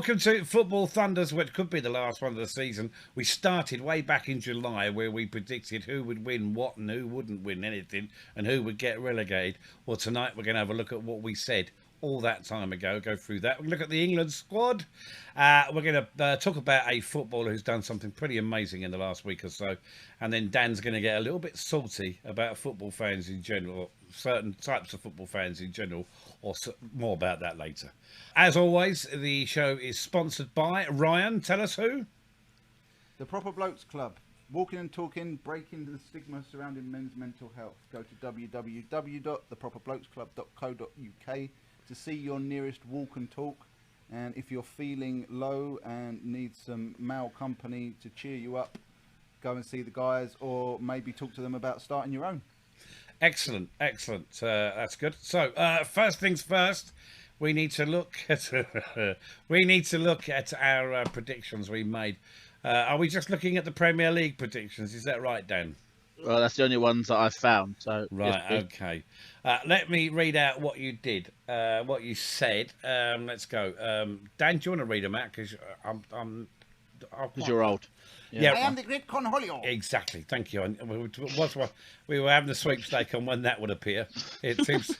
welcome to Football Thunders, which could be the last one of the season. We started way back in July where we predicted who would win what and who wouldn't win anything and who would get relegated. Well, tonight we're going to have a look at what we said all that time ago, go through that. We're going to look at the England squad. We're going to talk about a footballer who's done something pretty amazing in the last week or so. And then Dan's going to get a little bit salty about football fans in general, certain types of football fans in general, or more about that later. As always, the show is sponsored by Ryan. Tell us who? The Proper Blokes Club. Walking and talking, breaking the stigma surrounding men's mental health. Go to www.theproperblokesclub.co.uk to see your nearest walk and talk. And if you're feeling low and need some male company to cheer you up, go and see the guys, or maybe talk to them about starting your own. Excellent, excellent. That's good. So, first things first, we need to look at our predictions we made. Are we just looking at the Premier League predictions? Is that right, Dan? Well, that's the only ones that I've found. So right, yes, okay. Let me read out what you did, what you said. Let's go. Dan, do you want to read them out? Because because you're old. Yeah, I am the great Cornholio. Exactly. Thank you. We were having a sweepstake on when that would appear. It seems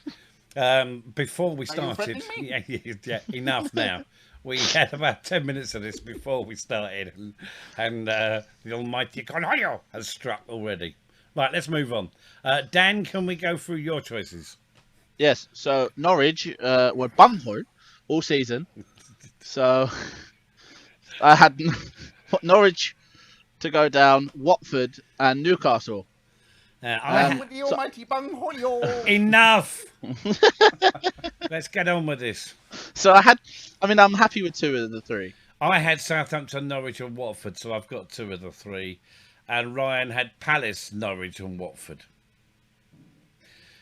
before we started. Yeah, enough now. We had about 10 minutes of this before we started, and the almighty Cornholio has struck already. Right, let's move on. Dan, can we go through your choices? Yes. So Norwich were bunghole all season. So I had Norwich to go down, Watford and Newcastle. With the almighty bunghole. Enough. Let's get on with this. So I'm happy with two of the three. I had Southampton, Norwich and Watford, so I've got two of the three. And Ryan had Palace, Norwich and Watford.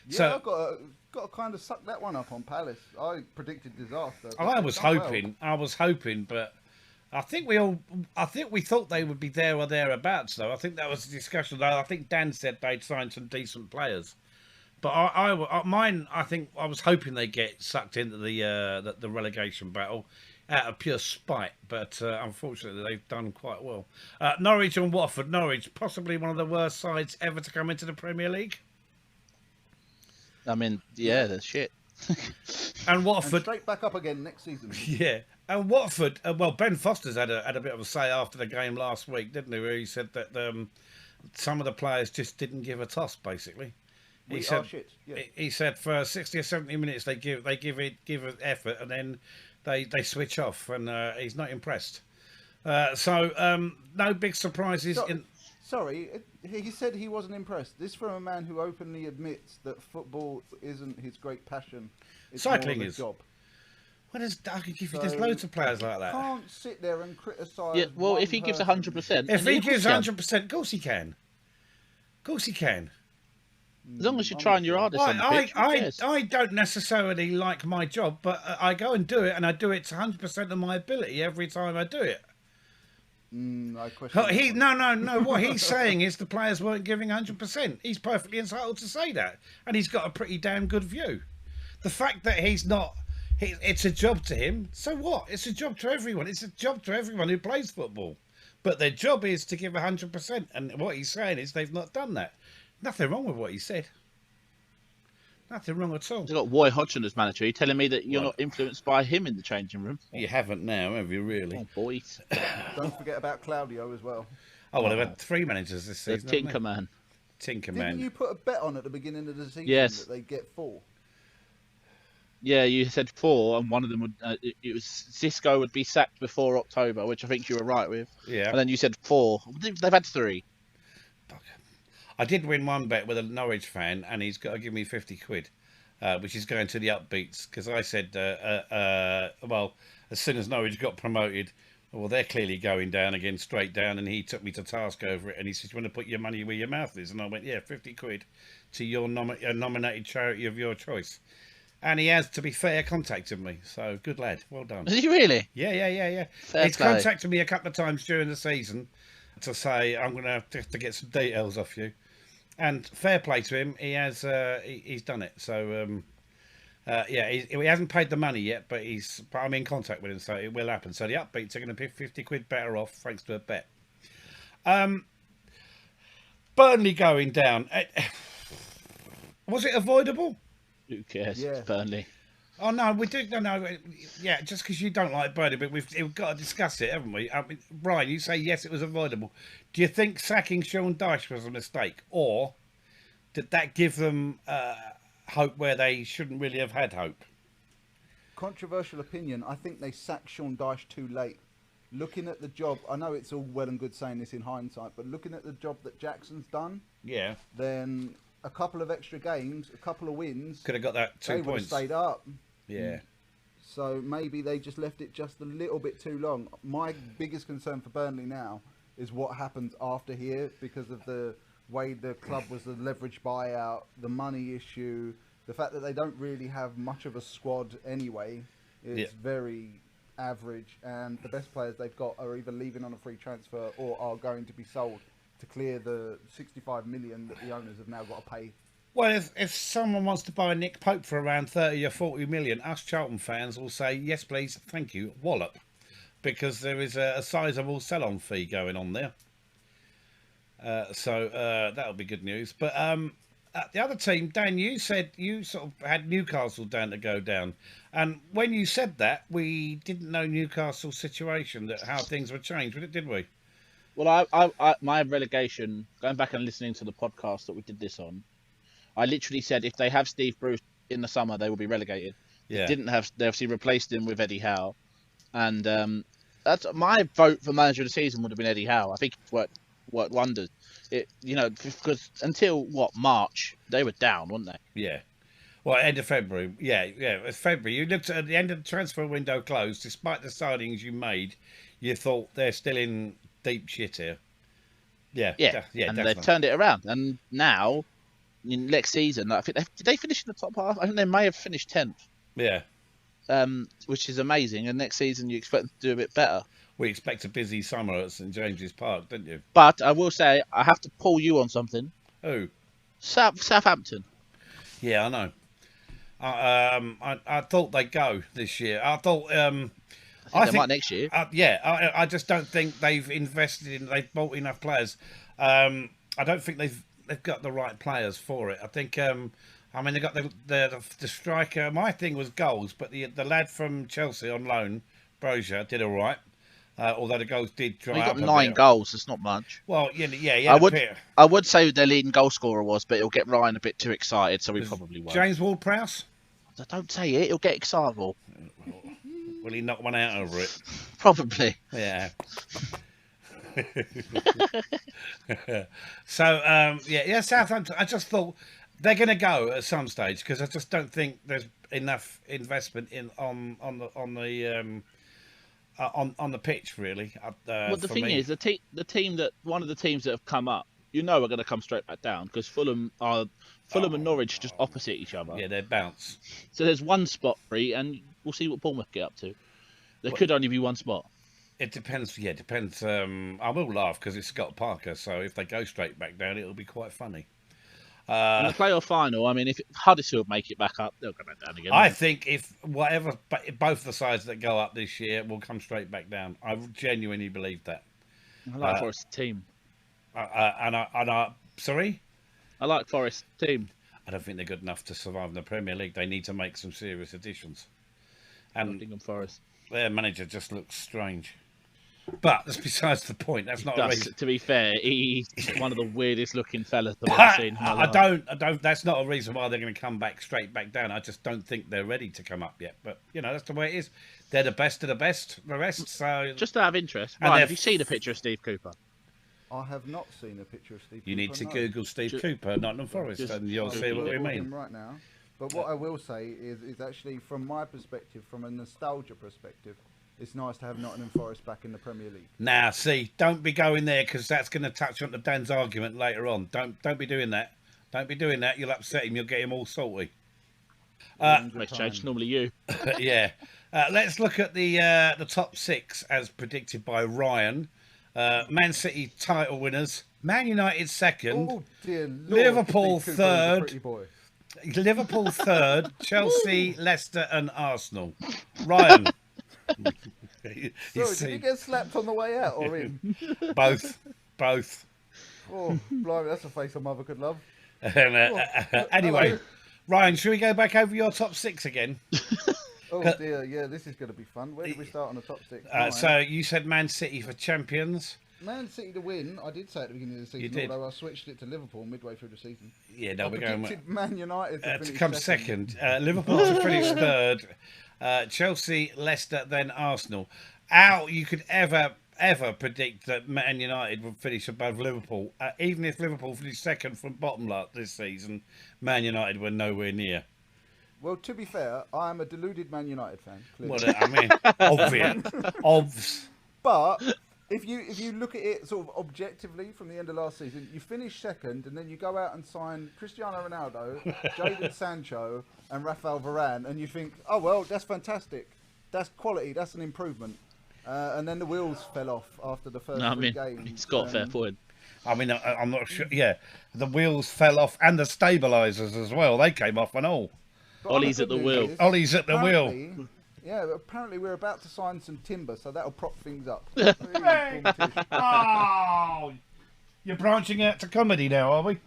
Yeah, so I've got to kind of suck that one up on Palace. I predicted disaster. I was hoping, but I think we thought they would be there or thereabouts, though. I think that was the discussion. I think Dan said they'd signed some decent players. But I think I was hoping they'd get sucked into the relegation battle out of pure spite. But unfortunately, they've done quite well. Norwich and Watford. Norwich, possibly one of the worst sides ever to come into the Premier League. I mean, yeah, they're shit. And Watford, and straight back up again next season. Yeah, and Watford. Well, Ben Foster's had a bit of a say after the game last week, didn't he? Where he said that some of the players just didn't give a toss, basically. He said for 60 or 70 minutes they give it effort, and then they switch off, and he's not impressed. So no big surprises. Sorry, he said he wasn't impressed. This from a man who openly admits that football isn't his great passion. It's cycling more of a is. Job. There's loads of players like that. Can't sit there and criticise. Yeah, well, if he gives 100%, if he gives 100%, of course he can. Of course he can. As long as you're trying your hardest on the pitch, I don't necessarily like my job, but I go and do it, and I do it to 100% of my ability every time I do it. I question. No. What he's saying is the players weren't giving 100%. He's perfectly entitled to say that, and he's got a pretty damn good view. The fact that he's not, it's a job to him. So what? It's a job to everyone. It's a job to everyone who plays football. But their job is to give 100%, and what he's saying is they've not done that. Nothing wrong with what he said. Nothing wrong at all. You've got Roy Hodgson as manager. Are you telling me that you're not influenced by him in the changing room? You haven't now, have you, really? Oh, boys. Don't forget about Claudio as well. Oh, well, they've had three managers this season. The Tinkerman. Didn't you put a bet on at the beginning of the season that they'd get 4? Yeah, you said 4, and one of them would. It was Xisco would be sacked before October, which I think you were right with. Yeah. And then you said 4. They've had 3. I did win one bet with a Norwich fan, and he's got to give me 50 quid, which is going to the upbeats, because I said, well, as soon as Norwich got promoted, well, they're clearly going down again, straight down, and he took me to task over it, and he said, you want to put your money where your mouth is? And I went, yeah, 50 quid to your nominated charity of your choice. And he has, to be fair, contacted me, so good lad, well done. Did he really? Yeah. He's contacted me a couple of times during the season to say, I'm going to have to get some details off you. And fair play to him, he has. He's done it. So Yeah, he hasn't paid the money yet, but I'm in contact with him, so it will happen. So the upbeats are going to be 50 quid better off thanks to a bet. Burnley going down. Was it avoidable? Who cares? Yeah. It's Burnley. Oh no, we do. No, yeah. Just because you don't like Burnley, but we've got to discuss it, haven't we? I mean, Brian, you say yes, it was avoidable. Do you think sacking Sean Dyche was a mistake, or did that give them hope where they shouldn't really have had hope? Controversial opinion. I think they sacked Sean Dyche too late. Looking at the job, I know it's all well and good saying this in hindsight, but looking at the job that Jackson's done, Yeah, then a couple of extra games, a couple of wins, could have got that they 2 would have points. stayed up. Yeah, So maybe they just left it just a little bit too long. My biggest concern for Burnley now is what happens after here because of the way the club was a leveraged buyout, the money issue, the fact that they don't really have much of a squad anyway. It's very average, and the best players they've got are either leaving on a free transfer or are going to be sold to clear the 65 million that the owners have now got to pay. Well, if someone wants to buy Nick Pope for around 30 or 40 million, us Charlton fans will say, yes, please, thank you, wallop. Because there is a sizable sell-on fee going on there. So that'll be good news. But the other team, Dan, you said you sort of had Newcastle down to go down. And when you said that, we didn't know Newcastle's situation, that how things were changed, did we? Well, I my relegation, going back and listening to the podcast that we did this on, I literally said if they have Steve Bruce in the summer, they will be relegated. Yeah. They didn't have. They obviously replaced him with Eddie Howe, and that's my vote for manager of the season would have been Eddie Howe. I think it's worked wonders. Because until March they were down, weren't they? Yeah. Well, end of February. Yeah, it was February. You looked at the end of the transfer window closed, despite the signings you made, you thought they're still in deep shit here. Yeah, and definitely. they've turned it around. And now, in next season, I think did they finish in the top half? I think they may have finished 10th. Yeah. Which is amazing. And next season, you expect them to do a bit better. We expect a busy summer at St James's Park, didn't you? But I will say, I have to pull you on something. Who? Southampton. Yeah, I know. I thought they'd go this year. I thought. I think they might next year. I just don't think they've invested in. They've bought enough players. I don't think they've got the right players for it. I think. I mean, they got the striker. My thing was goals, but the lad from Chelsea on loan, Brozier, did all right. Although the goals did dry He up. got 9 goals. That's not much. Well, yeah. I would say who their leading goal scorer was, but it'll get Ryan a bit too excited, so he probably won't. James Ward-Prowse. Don't say it. He'll get excitable. Will he knock one out over it? Probably. Yeah. So Southampton. I just thought they're going to go at some stage because I just don't think there's enough investment on the pitch really. Well, the thing is, the team that one of the teams that have come up, are going to come straight back down because Fulham and Norwich are just opposite each other. Yeah, they bounce. So there's one spot free, and we'll see what Bournemouth get up to. There could only be one spot. It depends. Yeah, it depends. I will laugh because it's Scott Parker. So if they go straight back down, it'll be quite funny. In the playoff final, I mean, if Huddersfield make it back up, they'll go back down again. I think if both the sides that go up this year will come straight back down. I genuinely believe that. I like Forest's team. Sorry? I like Forest's team. I don't think they're good enough to survive in the Premier League. They need to make some serious additions. And Nottingham Forest. Their manager just looks strange. But that's besides the point. That's not a reason. To be fair, he's one of the weirdest looking fellas I've ever seen. I don't. That's not a reason why they're going to come straight back down. I just don't think they're ready to come up yet. But that's the way it is. They're the best of the best. The rest. So just out of interest, Ryan, have you seen a picture of Steve Cooper? I have not seen a picture of Steve. You need to no. Google Steve Cooper, Nottingham Forest, and you'll see what we mean. Right now. But what I will say is actually, from my perspective, from a nostalgia perspective, it's nice to have Nottingham Forest back in the Premier League. Now, see, don't be going there because that's going to touch on to Dan's argument later on. Don't be doing that. Don't be doing that. You'll upset him. You'll get him all salty. Makes change. Normally you. Yeah. Let's look at the top 6 as predicted by Ryan. Man City title winners. Man United second. Oh dear Lord, Liverpool Steve Cooper is a third. pretty boy. Liverpool third, Chelsea, Leicester, and Arsenal. Ryan. You Sorry, did see, you get slapped on the way out or in? both. Oh, blimey, that's a face a mother could love. And, anyway, Hello. Ryan, should we go back over your top six again? Oh dear, yeah, this is going to be fun. Where did we start on the top six? So you said Man City for champions. Man City to win. I did say at the beginning of the You season, did. although I switched it to Liverpool midway through the season. Yeah, no, I we're going predicted Man United to, to finish come second. Liverpool to finish third. Chelsea, Leicester, then Arsenal. How you could ever predict that Man United would finish above Liverpool? Even if Liverpool finished second from bottom lot this season, Man United were nowhere near. Well, to be fair, I am a deluded Man United fan. Clearly. Well, I mean, obvious. But if you look at it sort of objectively from the end of last season, you finish second and then you go out and sign Cristiano Ronaldo, Jadon Sancho, and Rafael Varane, and you think, oh well, that's fantastic, that's quality, that's an improvement. And then the wheels fell off after the first three games. He's got a fair point. I mean, I'm not sure. Yeah, the wheels fell off and the stabilisers as well. They came off and all. But Ollie's the at the good wheel. news is, Ollie's at the wheel. apparently- Yeah, but apparently we're about to sign some timber, so that'll prop things up. Oh, you're branching out to comedy now, are we?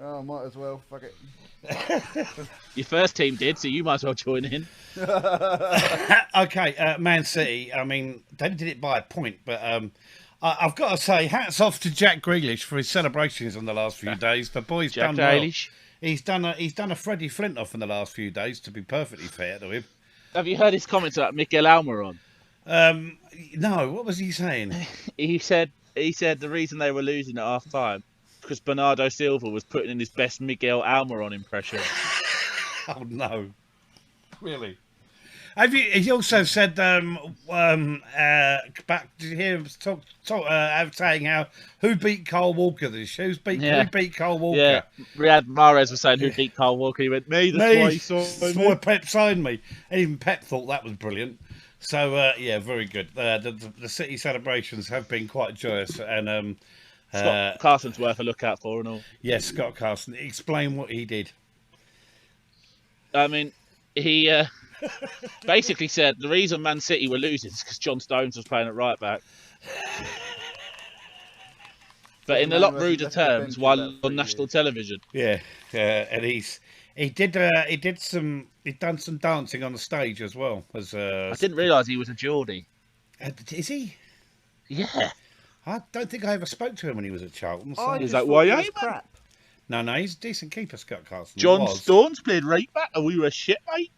Oh, might as well. Fuck it. Your first team did, so you might as well join in. Okay, Man City. I mean, they did it by a point, but I've got to say, hats off to Jack Grealish for his celebrations in the last few days. The boy's Jack done well. Grealish. He's done a Freddie Flintoff in the last few days. To be perfectly fair to him. Have you heard his comments about Miguel Almiron? No, what was he saying? He said the reason they were losing at half time because Bernardo Silva was putting in his best Miguel Almiron impression. Oh no, really? Have you? He also said, back. Did you hear him saying how who beat Carl Walker this? Who beat Carl Walker? Yeah, Riyad Mahrez was saying who beat Carl Walker. He went, me. That's why he saw That's me. why Pep signed me. And even Pep thought that was brilliant. So yeah, very good. The City celebrations have been quite joyous, and Scott Carson's worth a look out for and all. yes, Scott Carson. Explain what he did. I mean, he basically said the reason Man City were losing is because John Stones was playing at right back. But in a lot ruder terms, while on national television. Yeah, and he's done some dancing on the stage as well. As I didn't realise he was a Geordie. is he? Yeah. I don't think I ever spoke to him when he was at Charlton. So. I He's just like, thought why he are was you, crap. No, he's a decent keeper, Scott Carson. John He was. Stones played right back and we were shit, mate.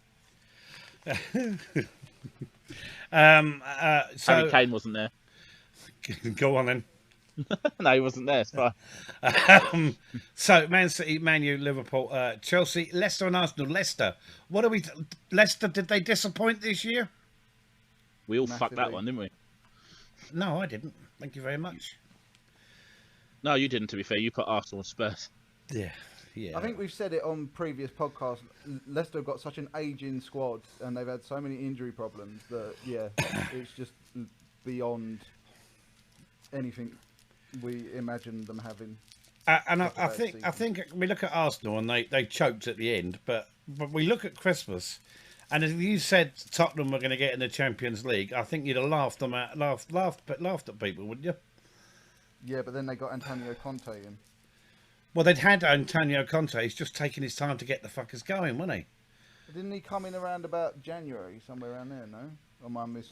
So Harry Kane wasn't there. go on then. No, he wasn't there. It's fine. So Man City, Man U, Liverpool, Chelsea, Leicester, and Arsenal. Leicester. What are we? Leicester? Did they disappoint this year? We all fucked that Massively. one, didn't we? No, I didn't. Thank you very much. No, you didn't, to be fair. You put Arsenal and Spurs. Yeah. I think we've said it on previous podcasts. Leicester have got such an aging squad, and they've had so many injury problems that it's just beyond anything we imagine them having. And I think we look at Arsenal and they choked at the end, but we look at Christmas, and if you said Tottenham were going to get in the Champions League, I think you'd have laughed at people, wouldn't you? Yeah, but then they got Antonio Conte in. Well, they'd had Antonio Conte. He's just taking his time to get the fuckers going, wasn't he? Didn't he come in around about January, somewhere around there? No, or am I Might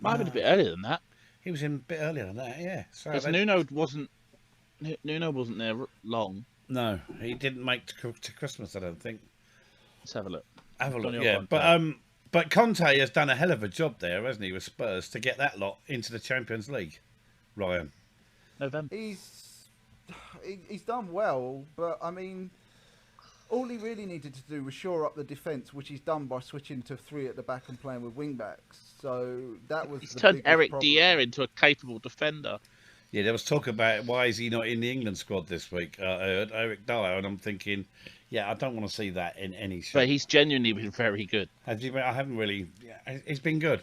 have been a bit earlier than that. He was in a bit earlier than that, yeah. So Because Nuno wasn't there long. No, he didn't make to Christmas, I don't think. Let's have a look. Have a look, Antonio yeah. Conte. But Conte has done a hell of a job there, hasn't he, with Spurs to get that lot into the Champions League. Ryan. November. He's done well, but I mean, all he really needed to do was shore up the defence, which he's done by switching to three at the back and playing with wing backs. So that was He's the turned biggest Eric problem. Dier into a capable defender. Yeah, there was talk about why is he not in the England squad this week. I heard Eric Dyer, and I'm thinking, yeah, I don't want to see that in any show. But he's genuinely been very good. I haven't really. Yeah, he's been good.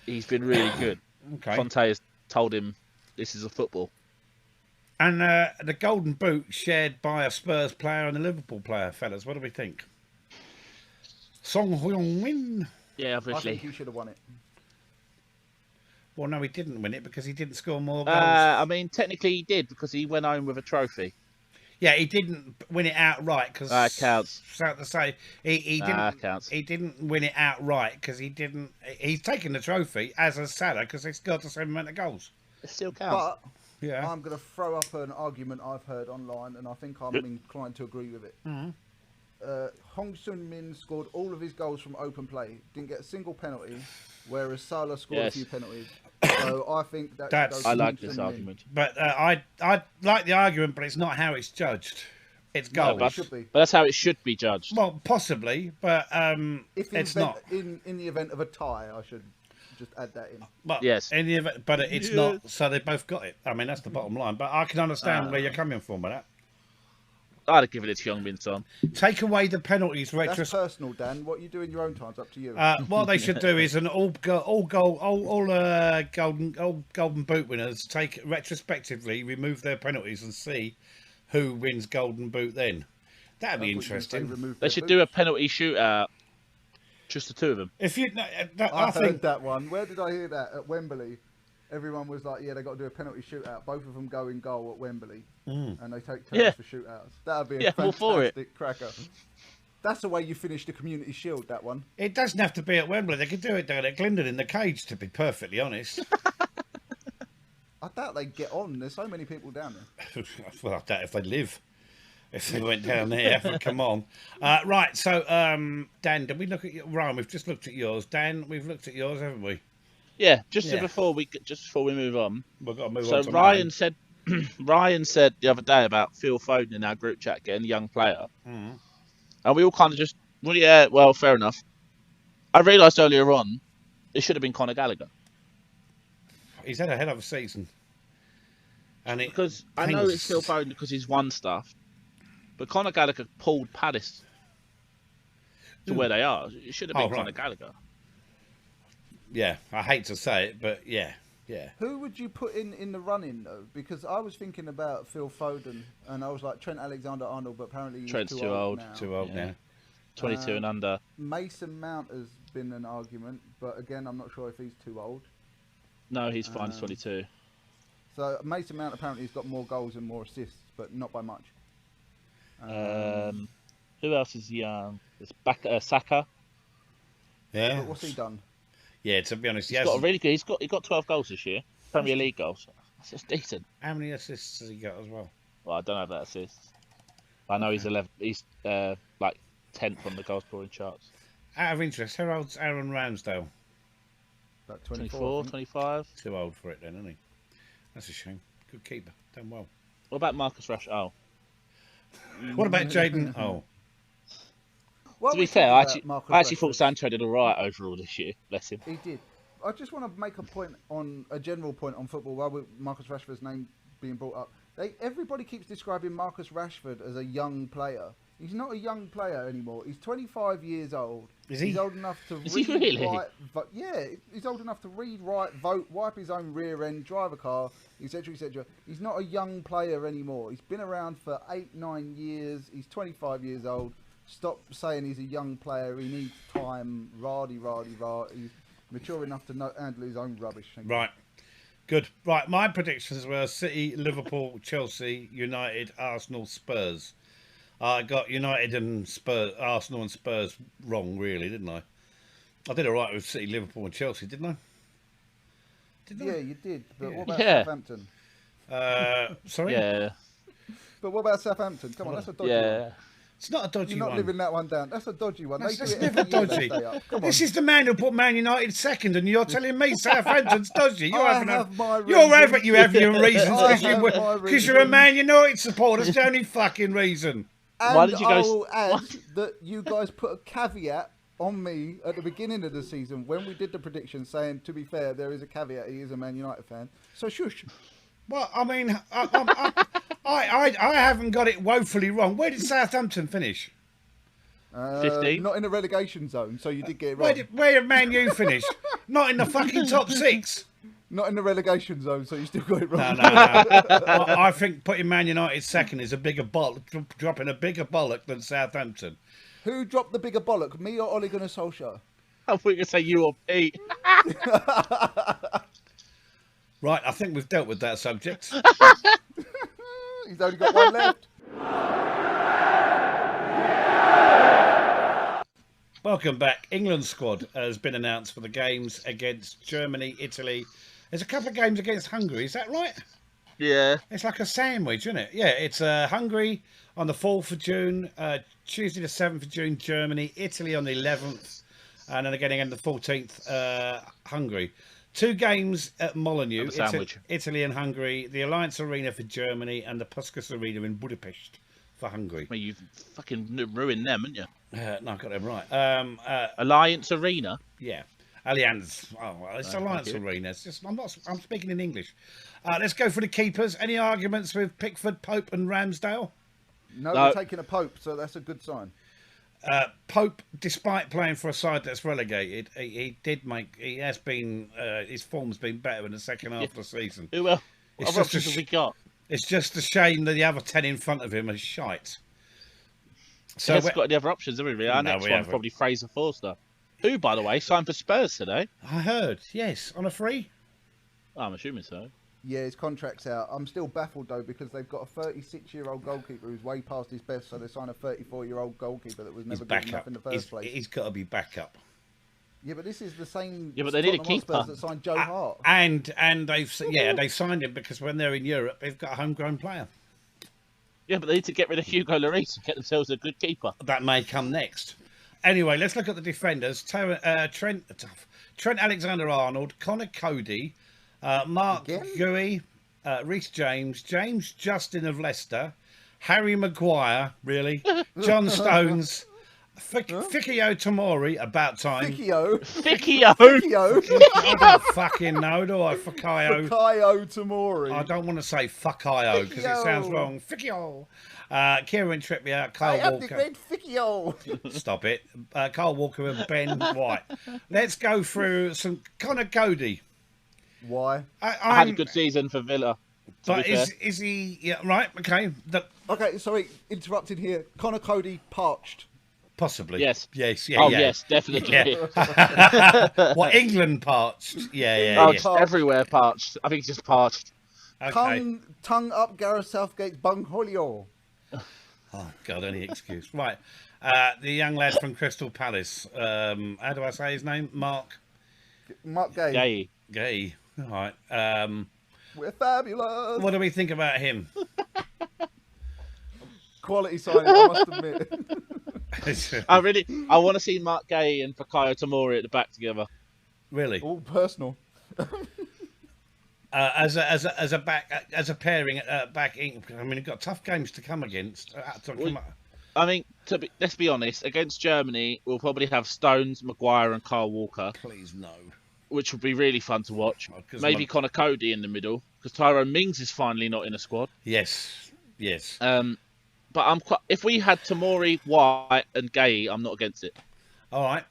He's been really good. Okay. Conte has told him this is a football. And the Golden Boot shared by a Spurs player and a Liverpool player, fellas. What do we think? Song Heung-min. Yeah, I think obviously. he should have won it. Well, no, he didn't win it because he didn't score more goals. I mean, technically he did because he went home with a trophy. Yeah, he didn't win it outright because That counts. So to say, he didn't. Counts. He didn't win it outright because he didn't. He's taken the trophy as a Salah because he scored the same amount of goals. It still counts. But Yeah. I'm going to throw up an argument I've heard online, and I think I'm inclined to agree with it. Hong Sun-min scored all of his goals from open play, didn't get a single penalty, whereas Salah scored a few penalties. So I think That's- I like this argument. But I like the argument, but it's not how it's judged. It's No, goals. but, should be. but that's how it should be judged. Well, possibly, but If it's event, not. in the event of a tie, I should just add that in. But Yes. in the event, but it's not. So they both got it. I mean, that's the bottom line. But I can understand where you're coming from with that. I'd have given it to Young-min Son. Take away the penalties. That's personal, Dan. What you do in your own time's up to you. What they should do is an all golden boot winners take retrospectively remove their penalties and see who wins golden boot. Then that'd be interesting. They should do a penalty shootout. Just the two of them. If you, I heard that one. Where did I hear that? At Wembley. Everyone was like, yeah, they got to do a penalty shootout. Both of them go in goal at Wembley. And they take turns for shootouts. That'd be a fantastic cracker. That's the way you finish the Community Shield, that one. It doesn't have to be at Wembley. They could do it down at Glendon in the cage, to be perfectly honest. I doubt they'd get on. There's so many people down there. Well, I doubt if they live. If they went down there, come on. Right, so, Dan, did we look at your... Ryan, we've just looked at yours. Dan, we've looked at yours, haven't we? Yeah, just before we move on. We've got to move so on to Ryan said the other day about Phil Foden in our group chat getting a young player, and we all kind of just well, fair enough. I realised earlier on it should have been Conor Gallagher. He's had a hell of a season, and because I know it's Phil Foden because he's won stuff, but Conor Gallagher pulled Palace to where they are. It should have been Conor Gallagher. Yeah, I hate to say it, but yeah. Who would you put in the running though? Because I was thinking about Phil Foden, and I was like Trent Alexander-Arnold, but apparently he's Trent's too old now. Too old now. 22 and under. Mason Mount has been an argument, but again, I'm not sure if he's too old. No, he's fine. He's 22. So Mason Mount apparently has got more goals and more assists, but not by much. Who else is young? It's Saka. Yeah. But what's he done? Yeah, to be honest, He's got a really good. He got 12 goals this year. Premier League goals. That's just decent. How many assists has he got as well? Well, I don't have that assists. I know he's 11. He's like 10th on the goal scoring charts. Out of interest, how old's Aaron Ramsdale? About 24, 25. Too old for it then, isn't he? That's a shame. Good keeper. Done well. What about Marcus Rashford? Oh. What about Jaden? Oh. To be fair, I actually thought Sancho did all right overall this year. Bless him. He did. I just want to make a general point on football while with Marcus Rashford's name being brought up. Everybody keeps describing Marcus Rashford as a young player. He's not a young player anymore. He's 25 years old. Is he? He's old enough to Is he really? Yeah, he's old enough to read, write, vote, wipe his own rear end, drive a car, etc., etc. He's not a young player anymore. He's been around for 8-9 years. He's 25 years old. Stop saying he's a young player. He needs time. Rah. He's mature enough to handle his own rubbish. Right. Good. Right. My predictions were City, Liverpool, Chelsea, United, Arsenal, Spurs. I got United and Spurs, Arsenal and Spurs wrong, really, didn't I? I did all right with City, Liverpool, and Chelsea, didn't I? Yeah, you did. But what about Southampton? Sorry. Yeah. But what about Southampton? Come on, that's a dodgy one. It's not a dodgy one. You're not living that one down. That's a dodgy one. That's never dodgy. This is the man who put Man United second, and you're telling me Southampton's dodgy. You have your reasons because you're a Man United supporter. That's the only fucking reason. And why did you go? I'll add that you guys put a caveat on me at the beginning of the season when we did the prediction, saying, to be fair, there is a caveat. He is a Man United fan. So shush. Well, I mean, I haven't got it woefully wrong. Where did Southampton finish? 15. Not in the relegation zone, so you did get it wrong. Where did Man U finish? Not in the fucking top 6. Not in the relegation zone, so you still got it wrong. No. I think putting Man United second is a bigger bollock, dropping a bigger bollock than Southampton. Who dropped the bigger bollock, me or Ole Gunnar Solskjaer? I thought you were going to say you or Pete. Right, I think we've dealt with that subject. He's only got one left. Welcome back. England squad has been announced for the games against Germany, Italy. There's a couple of games against Hungary, is that right? Yeah. It's like a sandwich, isn't it? Yeah, it's Hungary on the 4th of June, Tuesday the 7th of June, Germany, Italy on the 11th, and then again on the 14th, Hungary. 2 games at Molineux, Italy and Hungary, the Alliance Arena for Germany, and the Puskas Arena in Budapest for Hungary. Well, you've fucking ruined them, haven't you? No, I got them right. Alliance Arena? Yeah. Allianz. Oh, well, it's Alliance Arena. It's just, I'm speaking in English. Let's go for the keepers. Any arguments with Pickford, Pope and Ramsdale? No, we're taking a Pope, so that's a good sign. Pope, despite playing for a side that's relegated, his form's been better in the second half of the season. Who else? It's What options have we got? It's just a shame that the other 10 in front of him are shite. So we've got any other options, haven't we? Our next one's probably Fraser Forster. Who, by the way, signed for Spurs today. I heard, yes. On a free? I'm assuming so. Yeah, his contract's out. I'm still baffled, though, because they've got a 36-year-old goalkeeper who's way past his best, so they signed a 34-year-old goalkeeper that was never good enough in the first place. He's got to be backup. Yeah, but this is the same. Yeah, but they need a keeper. That signed Joe Hart. And they've signed him because when they're in Europe, they've got a homegrown player. Yeah, but they need to get rid of Hugo Lloris and get themselves a good keeper. That may come next. Anyway, let's look at the defenders. Trent Alexander-Arnold, Connor Cody, Mark Guehi, Reece James, James Justin of Leicester, Harry Maguire, really, John Stones, Fikio Tomori, about time. Fikio? I don't fucking know, do I? Fikio Tomori. I don't want to say Fikio because it sounds wrong. Fikio. Kieran Trippier, Kyle Walker. I have the great Fikio. Stop it. Kyle Walker and Ben White. Let's go through some Connor Cody. Why? I had a good season for Villa. But is he... Yeah, right, okay. Okay, sorry, interrupted here. Connor Cody parched. Possibly. Yes. Yes, yes, definitely. Yeah. What, England parched? Yeah. Everywhere parched. I think it's just parched. Okay. Tongue up Gareth Southgate's bungholio. Oh, God, any excuse. Right. The young lad from Crystal Palace. How do I say his name? Mark Gay. Gay. All right. We're fabulous. What do we think about him? Quality signing, I must admit. I want to see Mark Gay and Fikio Tomori at the back together. Really? All personal. As a pairing at back. I mean, you've got tough games to come against. I mean, let's be honest. Against Germany, we'll probably have Stones, Maguire, and Kyle Walker. Please no. Which would be really fun to watch. Maybe Connor Cody in the middle because Tyrone Mings is finally not in a squad. Yes. But if we had Tomori, White, and Gay, I'm not against it. All right.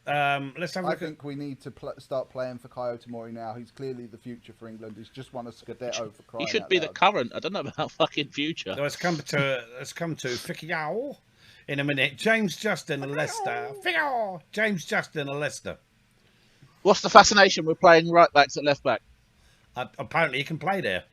Let's have a look. I think we need to start playing for Fikio Tomori now. He's clearly the future for England. He's just won a Scudetto for crying He should out be loud. the current. I don't know about fucking future. Let's come to Fikio in a minute. James Justin and Leicester. Fikio. James Justin and Leicester. What's the fascination with playing right backs at left back? Apparently, he can play there.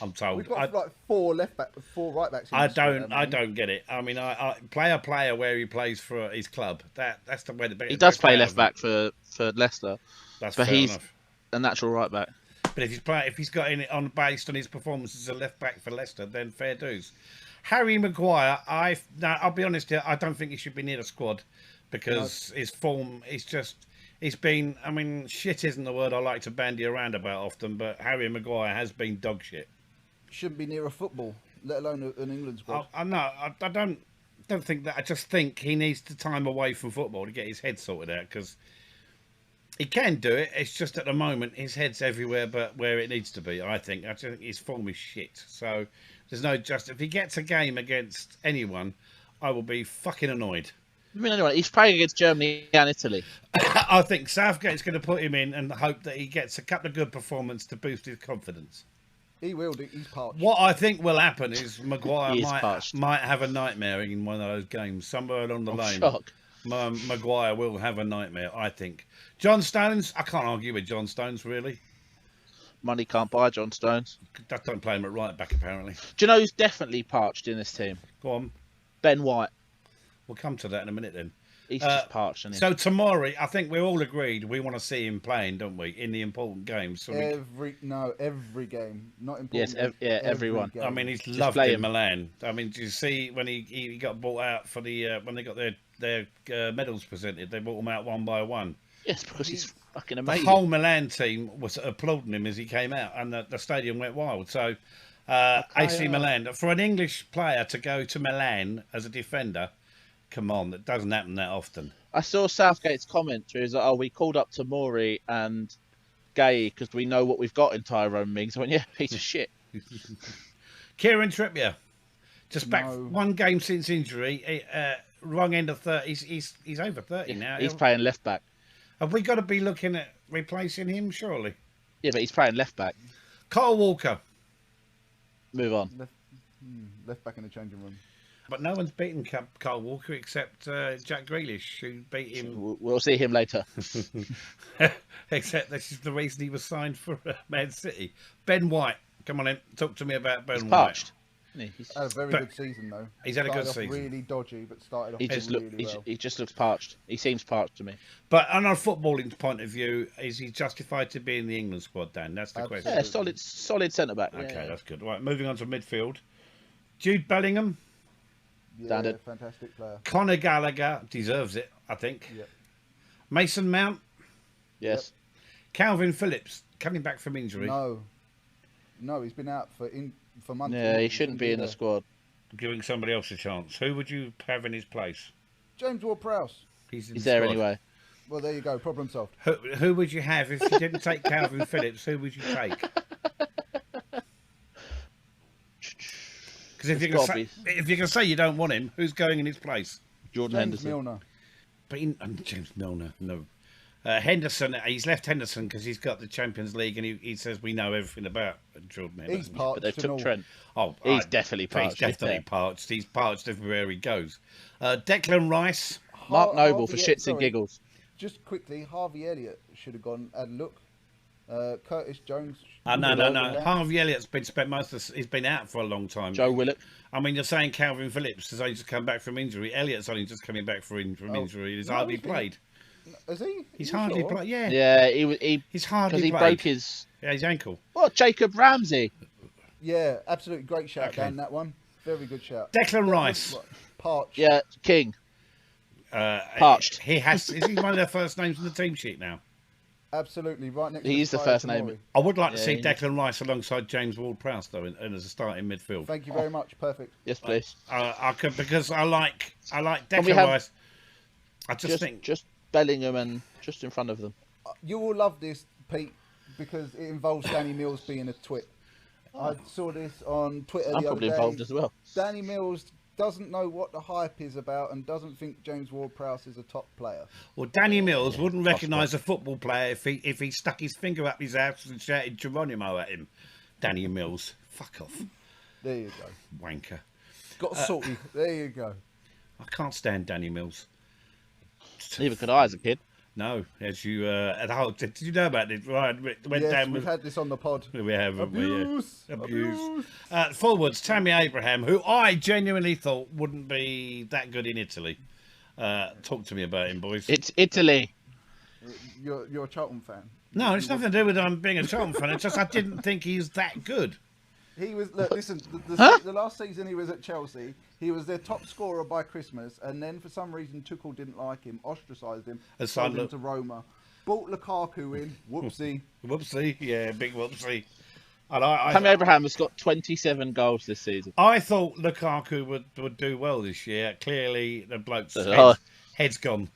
I'm told. We've got like four right backs. I don't get it. I mean, I play a player where he plays for his club. That's the way the he does play left back for Leicester. But he's enough. A natural right back. But if he's got it on based on his performance as a left back for Leicester, then fair dues. Harry Maguire, I'll be honest here, I don't think he should be near the squad because his form is just. He's been, I mean, shit isn't the word I like to bandy around about often, but Harry Maguire has been dog shit. Shouldn't be near a football, let alone an England squad. I don't think that. I just think he needs the time away from football to get his head sorted out because he can do it. It's just at the moment his head's everywhere but where it needs to be. I think his form is shit. So there's no if he gets a game against anyone, I will be fucking annoyed. I mean, anyway, he's playing against Germany and Italy. I think Southgate's going to put him in and hope that he gets a couple of good performances to boost his confidence. He will. He's parched. What I think will happen is Maguire He is parched. might have a nightmare in one of those games somewhere along the lane. Shock. Maguire will have a nightmare, I think. John Stones, I can't argue with John Stones, really. Money can't buy John Stones. That don't play him at right back, apparently. Do you know who's definitely parched in this team? Go on. Ben White. We'll come to that in a minute then. He's just parched, isn't he? So tomorrow, I think we're all agreed we want to see him playing, don't we, in the important games. So Every game, not important. Yes, everyone. I mean, he's Just loved play in him. Milan. I mean, do you see when he got brought out for the when they got their medals presented? They brought them out one by one. Yes, because he's fucking The amazing. whole Milan team was applauding him as he came out, and the stadium went wild. So, AC Milan, for an English player to go to Milan as a defender, come on, that doesn't happen that often. I saw Southgate's comment where he was like, "Oh, we called up Tomori and Gay because we know what we've got in Tyrone Mings." I went, "Yeah, piece of shit." Kieran Trippier, just back No. one game since injury, wrong end of 30. He's over 30 now. He's playing left back. Have we got to be looking at replacing him? Surely. Yeah, but he's playing left back. Kyle Walker, Move on. Left back in the changing room. but no one's beaten Kyle Walker except Jack Grealish, who beat him. We'll see him later. Except this is the reason he was signed for Man City. Ben White, come on in, talk to me about Ben He's White. parched. isn't he? Had a very But- good season though. He's had a good Started off season. Really dodgy, but started off He just really look. well. He just looks parched. He seems parched to me. But on a footballing point of view, is he justified to be in the England squad, Dan? That's the Absolutely. question. Yeah, solid centre back. Okay, Yeah. that's good. Right, moving on to midfield. Jude Bellingham, Yeah, Standard. fantastic player. Conor Gallagher deserves it, I think. Yep. Mason Mount, Yes. Calvin Phillips coming back from injury, No, he's been out for months. Yeah, he shouldn't be in the squad. giving somebody else a chance. Who would you have in his place? James Ward-Prowse. He's in He's the there squad. anyway. Well, there you go. Problem solved. Who would you have if you didn't take Calvin Phillips? Who would you take? Because It's gotta if you can say you don't want him, who's going in his place? Jordan James Henderson. Milner. But James Milner, no. Henderson, he's left Henderson because he's got the Champions League, and he says we know everything about Jordan He's Henderson. parched. But they've and all. took Trent. Oh, He's definitely He's parched. definitely parched. He's parched everywhere he goes. Declan Rice. Mark Noble for Harvey- shits and giggles. Just quickly, Harvey Elliott should have gone and look. Curtis Jones. No. Harvey Elliott's been spent he's been out for a long time. Joe Willock. I mean, you're saying Calvin Phillips has only just come back from injury. Elliott's only just coming back from injury. He's No, hardly he's been- played. Is he? He's You hardly sure? played. Yeah. Yeah, he He's hardly because he played. broke his his ankle. Jacob Ramsey. Yeah, absolutely great shout, Okay. Dan. That one, very good shout. Declan Rice. Parched. Yeah, King. Parched. He has. Is he one of their first names on the team sheet now? Absolutely right next. He to is the Sky first Tomori. name. I would like to Yeah, see he is. Declan Rice alongside James Ward-Prowse though, and as a starting midfield. Thank you very much. Perfect. Yes, please. I could because I like Can Declan we have- Rice. I just think Just Bellingham and just in front of them. You will love this, Pete, because it involves Danny Mills being a twit. I saw this on Twitter I'm the probably other day. involved as well. Danny Mills doesn't know what the hype is about and doesn't think James Ward-Prowse is a top player. well, Danny Mills wouldn't recognise a football player if he stuck his finger up his ass and shouted Geronimo at him. Danny Mills, fuck off, There you go. wanker. Got salty. There you go. I can't stand Danny Mills. Neither could I as a kid. No, as you did you know about it? Right, went Yes, down we've with. had this on the pod. We have, haven't we? Yeah. Abuse. Abuse. Forwards, Tammy Abraham, who I genuinely thought wouldn't be that good in Italy. Talk to me about him, boys. It's Italy. You're a Charlton fan. No, it's nothing to do with being a Charlton fan. It's just I didn't think he's that good. He was. Look, listen. The last season he was at Chelsea, he was their top scorer by Christmas, and then for some reason Tuchel didn't like him, ostracised him, As sold him look- to Roma, bought Lukaku in. Whoopsie. Whoopsie, yeah, big whoopsie. And Tammy Abraham has got 27 goals this season. I thought Lukaku would do well this year. Clearly, the bloke's Oh. head's gone.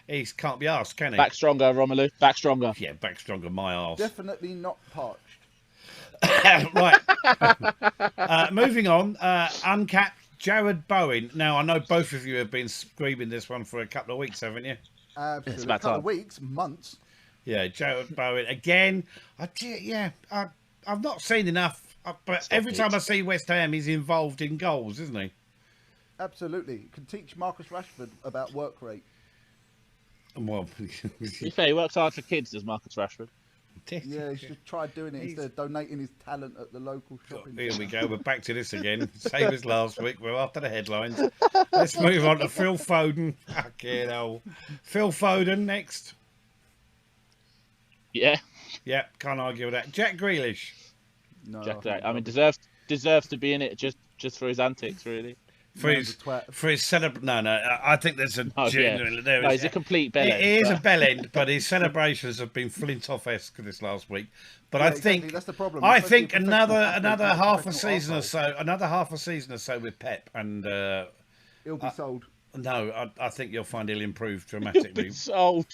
He can't be asked, can he? Back stronger, Romelu. Back stronger. Yeah, back stronger, my arse. Definitely not parched. Right. Moving on. Uncapped Jared Bowen. Now, I know both of you have been screaming this one for a couple of weeks, haven't you? Absolutely. about A couple time. of weeks, months. Yeah, Jared Bowen again. I've not seen enough, but Stop every it. time I see West Ham, he's involved in goals, isn't he? Absolutely. Can teach Marcus Rashford about work rate. Well, To be fair, he works hard for kids, does Marcus Rashford. Yeah, he should try doing it instead of donating his talent at the local shopping Here we centre. go. We're back to this again. Same as last week. We're after the headlines. Let's move on to Phil Foden. Fucking hell. Phil Foden next. Yeah, Yeah, can't argue with that. Jack Grealish. No, Jack. think I mean, rubbish. deserves to be in it just for his antics, really. For Man's his, a twat. for his no, I think there's a Oh yeah, genuine. no, he's a complete bellend. It is a but- bellend, but his celebrations have been Flintoff-esque this last week. But Yeah, I exactly, think that's the problem. I Especially think a professional another athlete, not a half a professional season or arsehole. so with Pep, and He'll be sold. no, I think you'll find he'll improve dramatically. Sold.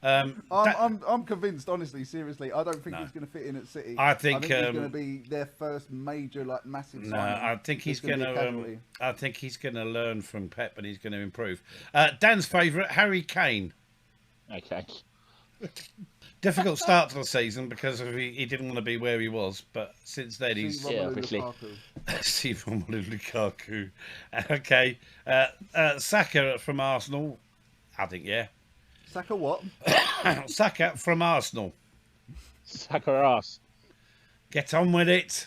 I'm convinced, honestly, seriously. I don't think No. he's going to fit in at City. I think, he's going to be their first major, massive No, signing. I think he's gonna going be a casualty. to. I think he's going to learn from Pep, and he's going to improve. Dan's favourite, Harry Kane. Okay. Difficult start to the season because he didn't want to be where he was, but since then he's See Romelu obviously. Lukaku. Steve Lukaku. Okay, Saka from Arsenal. I think Saka what? Saka from Arsenal. Sack her ass. Get on with it.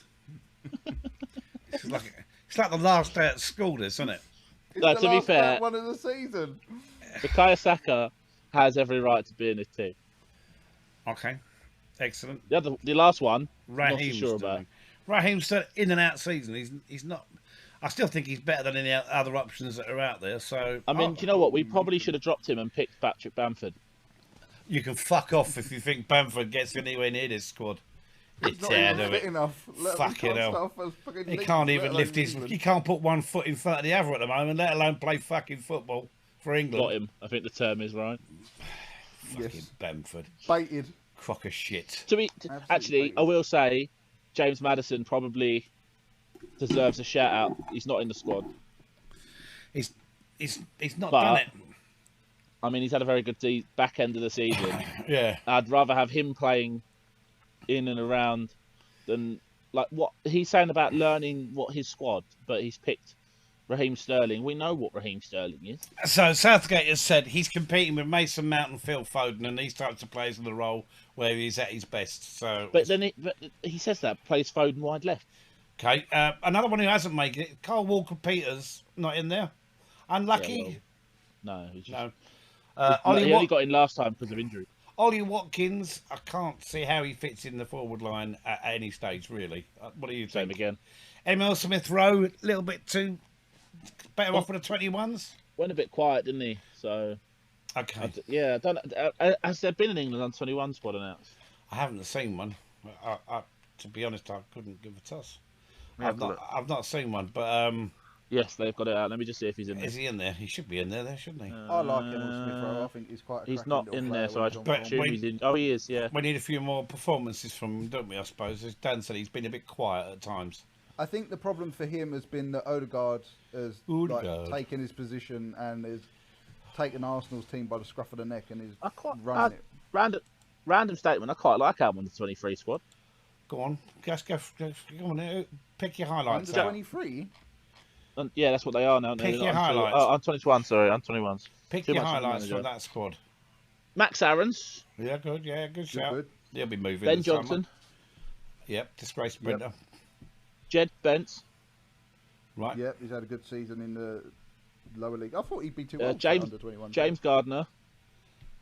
It's like the last day at school, this, isn't it? It's No, the to be last fair- one of the season. Bukayo Saka has every right to be in this team. Okay, excellent. The last one, not so Raheem sure about. Sterling. Raheem Sterling, in and out season. He's not. I still think he's better than any other options that are out there. So I mean, do you know what? We probably should have dropped him and picked Patrick Bamford. you can fuck off if you think Bamford gets anywhere near this squad. You're He's not tired even of fit it. enough. Fucking hell. He can't even lift his. England. He can't put one foot in front of the other at the moment, let alone play fucking football for England. Got him. I think the term is right. Fucking Yes. Bamford, Baited. crock of shit. Actually, baited. I will say, James Maddison probably deserves a shout out. He's not in the squad. He's not But- done it. I mean, he's had a very good back end of the season. Yeah. I'd rather have him playing in and around than what he's saying about learning what his squad, but he's picked Raheem Sterling. We know what Raheem Sterling is. So Southgate has said he's competing with Mason Mount and Phil Foden and these types of players in the role where he's at his best. So, But he says that plays Foden wide left. okay, another one who hasn't made it, Carl Walker-Peters, not in there. Unlucky. No, he's just, No. he only got in last time because of injury. Ollie Watkins, I can't see how he fits in the forward line at any stage, really. What do you Same think? again. Emil Smith-Rowe, a little bit too better off with the 21s? Went a bit quiet, didn't he? So Okay. I don't. Has there been an England under-21 squad announced? I haven't seen one. To be honest, I couldn't give a toss. Yeah, I've not seen one, but Yes, they've got it out. Let me just see if he's in there. is he in there? He should be in there, shouldn't he? I like Emil Smith-Rowe. I think he's quite a He's cracking not little in player there, so when I he's on But form. assume he's in. Oh, he is. Yeah. We need a few more performances from him, don't we, I suppose? As Dan said, he's been a bit quiet at times. I think the problem for him has been that Odegaard has Odegaard. taken his position and has taken Arsenal's team by the scruff of the neck and is I quite running it. random statement. I quite like our under 23 squad. Go on, go on, pick your highlights Under out. 23? And yeah, that's what they are now. Pick They're your not under- highlights. Oh, under 21. Sorry, under 21s. Pick Too your much on the highlights manager. from that squad. Max Aarons, Yeah, good shout. Good. He'll be moving. Ben this summer. Johnson, Yep, disgraced sprinter. Jed Bence, Right. Yep, he's had a good season in the lower league. I thought he'd be too old for James under 21. James Gardner,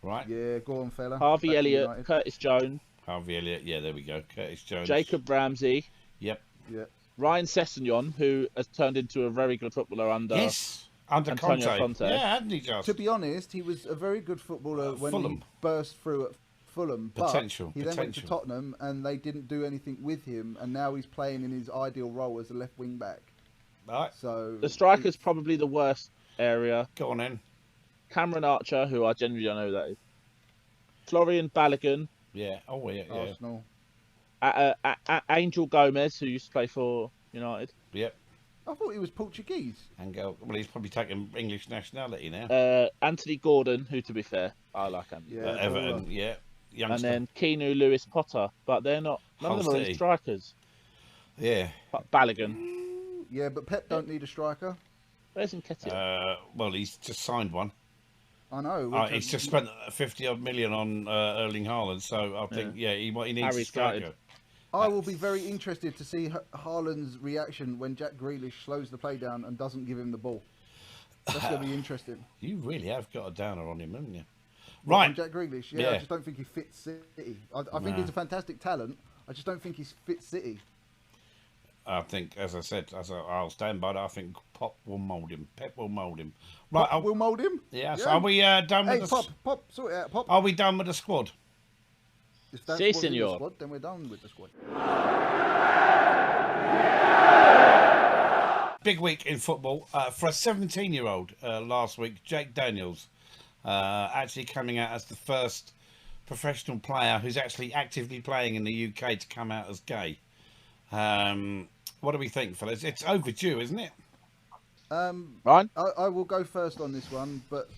Right. Yeah, go on, fella. Harvey Back to Elliott, United. Curtis Jones, Harvey Elliott. Yeah, there we go. Curtis Jones. Jacob Ramsey, Yep. Yeah. Ryan Sessegnon, who has turned into a very good footballer under. Yes. Under Antonio Conte. Yeah, hadn't he just? To be honest, he was a very good footballer when he Fulham. burst through at Fulham. But Potential, he then went to potential. Tottenham and they didn't do anything with him, and now he's playing in his ideal role as a left wing back. Right. So The striker's probably the worst area. Go on then. Cameron Archer, who I genuinely don't know who that is. Florian Balogun, Yeah. Oh, yeah. Arsenal. Angel Gomez, who used to play for United. Yep. I thought he was Portuguese. Well, he's probably taken English nationality now. Anthony Gordon, who, to be fair, I like Anthony. Yeah, Everton, yeah. And Youngster. then Keanu Lewis Potter, but they're not. None of them are Hull really City. strikers. Yeah. But Balogun. Yeah, but Pep don't need a striker. Where's Nketiah? Well, he's just signed one. I know. He's just spent 50-odd million on Erling Haaland, so I think, he needs Harry a striker. started. I will be very interested to see Haaland's reaction when Jack Grealish slows the play down and doesn't give him the ball. That's going to be interesting. You really have got a downer on him, haven't you? Well, Right. on Jack Grealish, Yeah. I just don't think he fits City. I think he's a fantastic talent. I just don't think he fits City. I think, as I said, I'll stand by that. I think Pep will mould him. Right. We'll mould him. Yeah. So are we done with Hey, Pop, sort it out, Pop. Are we done with the squad? If that's Si, what's in the senor. squad, then we're done with the squad. Big week in football for a 17-year-old last week. Jake Daniels actually coming out as the first professional player who's actually actively playing in the UK to come out as gay. What do we think, fellas? It's overdue, isn't it? Ryan? I will go first on this one, but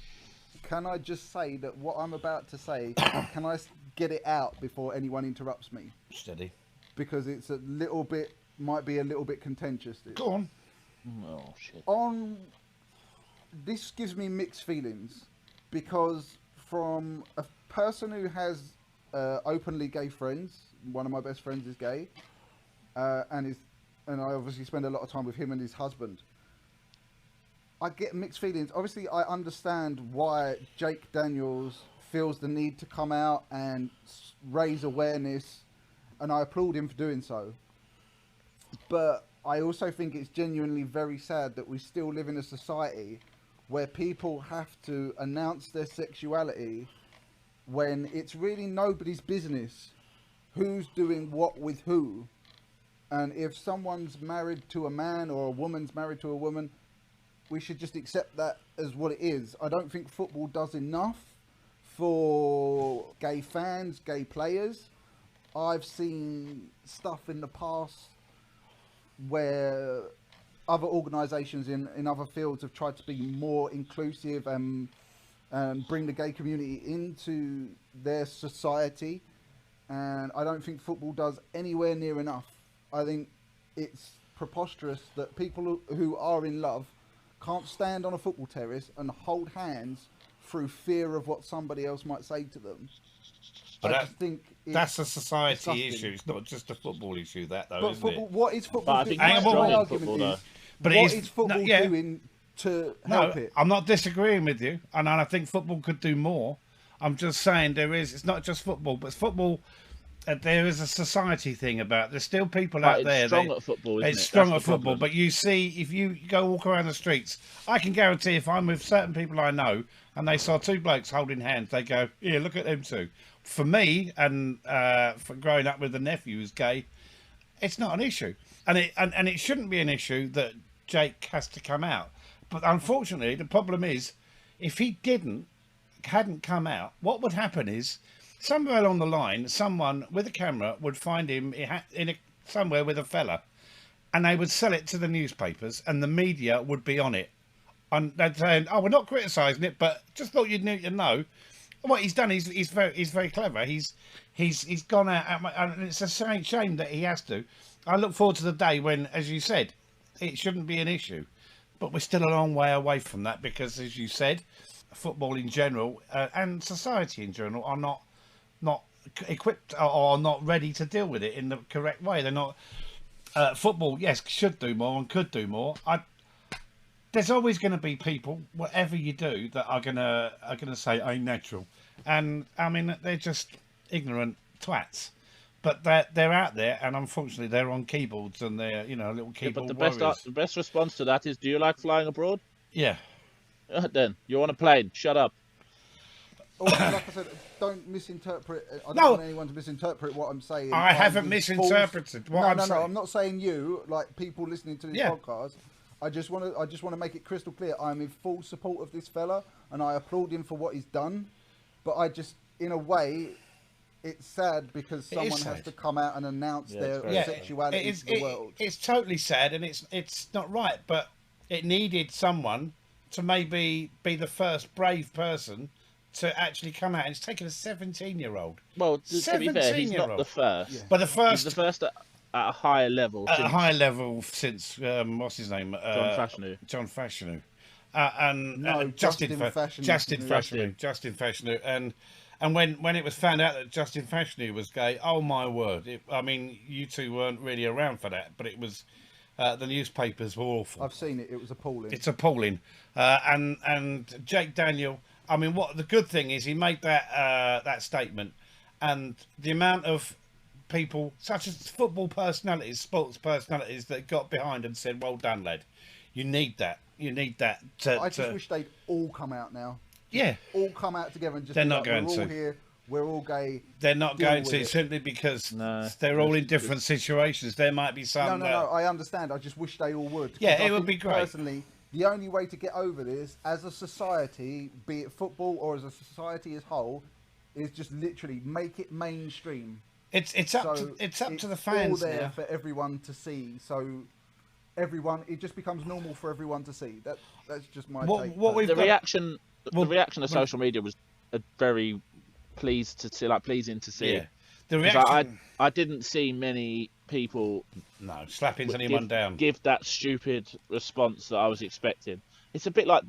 can I just say that what I'm about to say, can I get it out before anyone interrupts me? Steady. Because it's might be a little bit contentious. Go on. Oh, shit. This gives me mixed feelings, because from a person who has openly gay friends, one of my best friends is gay, and I obviously spend a lot of time with him and his husband. I get mixed feelings. Obviously, I understand why Jake Daniels feels the need to come out and raise awareness, and I applaud him for doing so. But I also think it's genuinely very sad that we still live in a society where people have to announce their sexuality when it's really nobody's business who's doing what with who. And if someone's married to a man or a woman's married to a woman, we should just accept that as what it is. I don't think football does enough for gay fans, gay players. I've seen stuff in the past where other organisations in other fields have tried to be more inclusive and bring the gay community into their society. And I don't think football does anywhere near enough. I think it's preposterous that people who are in love can't stand on a football terrace and hold hands through fear of what somebody else might say to them. But I just think that's a society disgusting. issue. It's not just a football issue, that though, But isn't football, it? what is football But I doing? think it's My strong in argument football, is, though. But what it's- is football no, yeah. doing to help it? I'm not disagreeing with you, and I think football could do more. I'm just saying it's not just football, but football. There is a society thing about. There's still people out It's there. strong at football, isn't It's it? strong That's at the football, problem. but you see, if you go walk around the streets, I can guarantee if I'm with certain people I know and they saw two blokes holding hands, they go, "Yeah, look at them two." For me, and for growing up with a nephew who's gay, it's not an issue, and it shouldn't be an issue that Jake has to come out. But unfortunately, the problem is, if he hadn't come out, what would happen is, somewhere along the line, someone with a camera would find him somewhere with a fella, and they would sell it to the newspapers, and the media would be on it, and they'd say, "Oh, we're not criticising it, but just thought you'd need to know." What he's done, he's very clever. He's gone out, and it's a shame that he has to. I look forward to the day when, as you said, it shouldn't be an issue, but we're still a long way away from that, because, as you said, football in general and society in general are not equipped or not ready to deal with it in the correct way. They're not. Football, yes, should do more and could do more. There's always going to be people, whatever you do, that are gonna say ain't natural, and I mean they're just ignorant twats. But they're out there, and unfortunately they're on keyboards, and they're little Yeah, keyboard but warriors. the best response to that is, do you like flying abroad? Yeah. Then you're on a plane. Shut up. Also, like I said, don't misinterpret. I don't No. want anyone to misinterpret what I'm saying. I haven't in misinterpreted full- what no, I'm no, saying. no. I'm not saying you. Like people listening to this Yeah. podcast. I just want to make it crystal clear. I'm in full support of this fella, and I applaud him for what he's done. But I just, in a way, it's sad because It is someone has sad. to come out and announce Yeah, their it's very Yeah, sad. sexuality to the world. it's totally sad, and it's not right. But it needed someone to maybe be the first brave person to actually come out. And it's taken a 17-year-old. Well, to be fair, he's not 17-year-old. the first. Yeah. But the He's the first first at a higher level at a since high level since what's his name? John Fashanu. John Fashanu. And No, Justin Fashanu. Fashanu. Justin Fashanu. And when it was found out that Justin Fashanu was gay, oh my word! I mean, you two weren't really around for that, but it was. The newspapers were awful. I've seen it. It was appalling. It's appalling. And Jake Daniel. I mean, what the good thing is, he made that statement, and the amount of people, such as football personalities, sports personalities, that got behind and said, "Well done, lad. You need that. You need that." I just wish they'd all come out now. Yeah, All come out together and just. They're be not like, going we're all to. here. We're all gay. they're not Deal going with to it. simply because No, they're all in it's- different situations. There might be some. No. I understand. I just wish they all would. 'Cause Yeah, I it would think be great. Personally, the only way to get over this, as a society, be it football or as a society as whole, is just literally make it mainstream. It's up to the all fans there now. for everyone to see. So everyone, it just becomes normal for everyone to see. That's just my take. What we've The got, reaction, Well, the reaction of well- social media was very pleasing to see. yeah, the 'Cause reaction. I didn't see many people No, slapping anyone down. give that stupid response that I was expecting. It's a bit like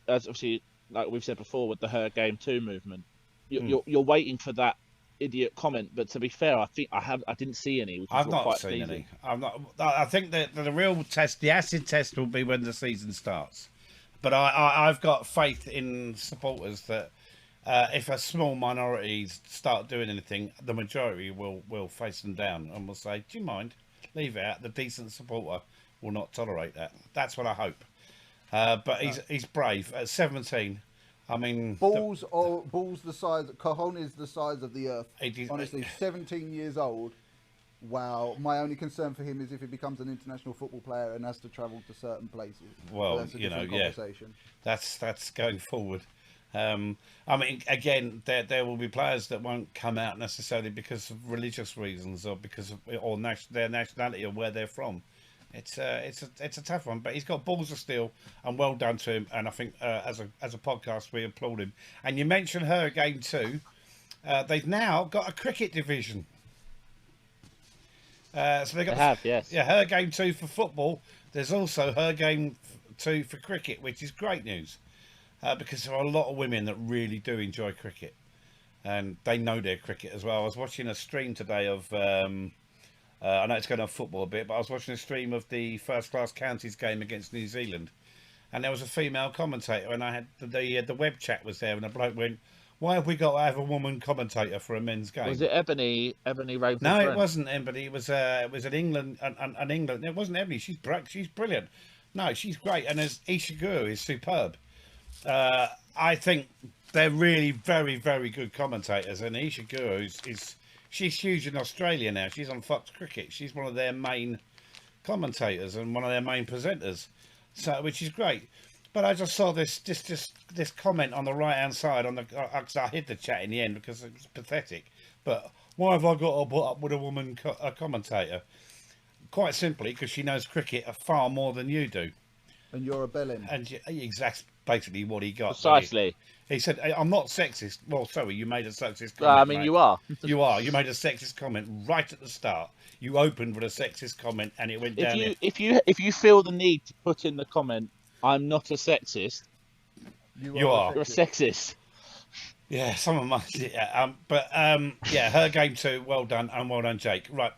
as obviously, like we've said before, with the Her Game 2 movement. You're waiting for that idiot comment, but to be fair, I think I didn't see any. Which I've was not quite seen pleasing. any. I'm not. I think that the real test, the acid test, will be when the season starts. But I've got faith in supporters that if a small minority start doing anything, the majority will face them down and will say, "Do you mind? Leave it out." The decent supporter will not tolerate that. That's what I hope. But he's brave at 17. I mean, balls the size, cojones the size of the earth. It is- Honestly, 17 years old. Wow. My only concern for him is if he becomes an international football player and has to travel to certain places. Well, But that's a you know, different yeah. conversation. That's going forward. I mean, again, there will be players that won't come out necessarily because of religious reasons or because of their nationality or where they're from. It's a tough one, but he's got balls of steel, and well done to him. And I think as a podcast, we applaud him. And you mentioned Her Game 2. They've now got a cricket division. So they got Yes. yeah, Her Game 2 for football. There's also Her Game 2 for cricket, which is great news because there are a lot of women that really do enjoy cricket, and they know their cricket as well. I was watching a stream today of. I know it's going on football a bit, but I was watching a stream of the first class counties game against New Zealand, and there was a female commentator, and I had the web chat was there, and a bloke went, "Why have we got to have a woman commentator for a men's game?" Was it Ebony Rainford? No, it Brent? wasn't Ebony. It was an England. An England. It wasn't Ebony. She's brilliant. No, she's great, and as Isha Guru is superb. I think they're really very, very good commentators, and Isha Guru she's huge in Australia now. She's on Fox Cricket. She's one of their main commentators and one of their main presenters, so which is great. But I just saw this comment on the right hand side because I hid the chat in the end because it was pathetic. But why have I got to put up with a woman a commentator? Quite simply because she knows cricket far more than you do. And you're a bellend. And that's basically what he got. Precisely. He said, "I'm not sexist." Well, sorry, you made a sexist comment. I mean, mate. you are. You are. You made a sexist comment right at the start. You opened with a sexist comment, and it went down. If you feel the need to put in the comment, "I'm not a sexist," You are. you're a sexist. Yeah, some of my. Yeah, yeah, Her Game 2. Well done, and well done, Jake. Right.